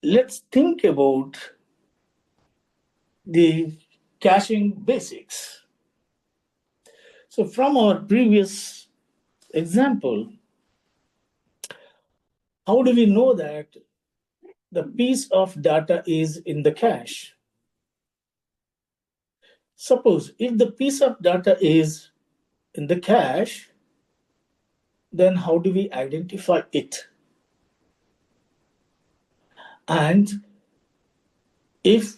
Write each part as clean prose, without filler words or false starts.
let's think about the caching basics. So from our previous example, how do we know that the piece of data is in the cache? Suppose if the piece of data is in the cache, then how do we identify it? And if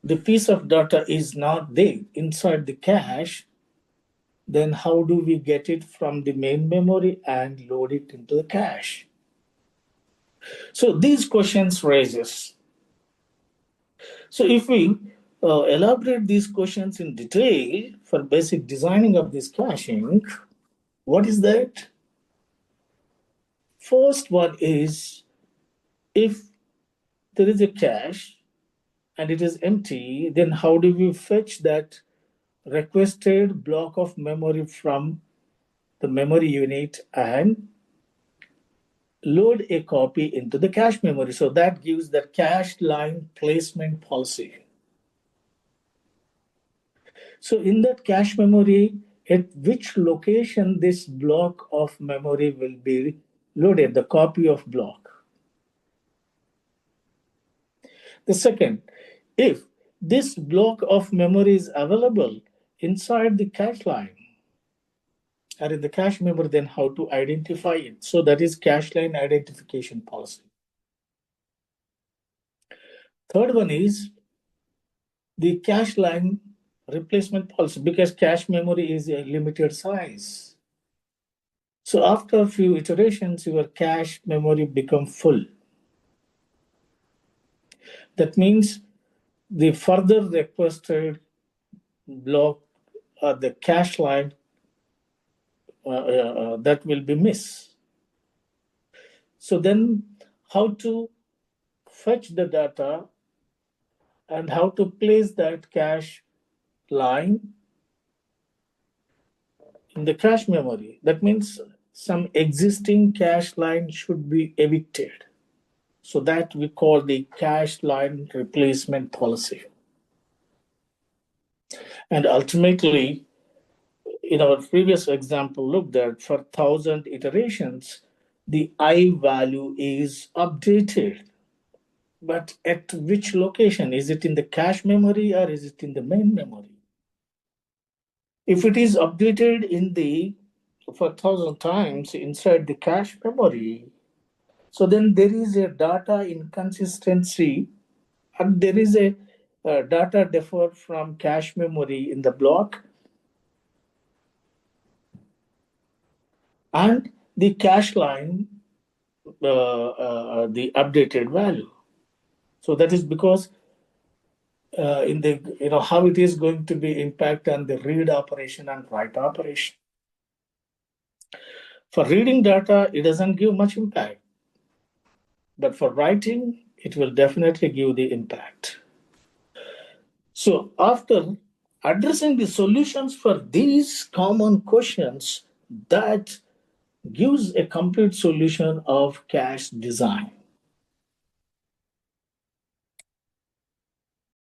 the piece of data is not there inside the cache, then how do we get it from the main memory and load it into the cache? So these questions raises. So if we elaborate these questions in detail for basic designing of this caching, what is that? First one is, if there is a cache and it is empty, then how do we fetch that requested block of memory from the memory unit and load a copy into the cache memory? So that gives the cache line placement policy. So in that cache memory, at which location this block of memory will be loaded, the copy of block. The second, if this block of memory is available inside the cache line or in the cache memory, then how to identify it? So that is cache line identification policy. Third one is the cache line replacement policy, because cache memory is a limited size. So after a few iterations, your cache memory becomes full. That means the further requested block or the cache line that will be missed. So then how to fetch the data and how to place that cache line in the cache memory. That means some existing cache line should be evicted. So that we call the cache line replacement policy. And ultimately, in our previous example, look that for 1,000 iterations, the I value is updated. But at which location? Is it in the cache memory or is it in the main memory? If it is updated in the for 1,000 times inside the cache memory, so then there is a data inconsistency and there is a data deferred from cache memory in the block, and the cache line, the updated value. So that is because in the how it is going to be impact on the read operation and write operation. For reading data, it doesn't give much impact, but for writing, it will definitely give the impact. So after addressing the solutions for these common questions, that gives a complete solution of cache design.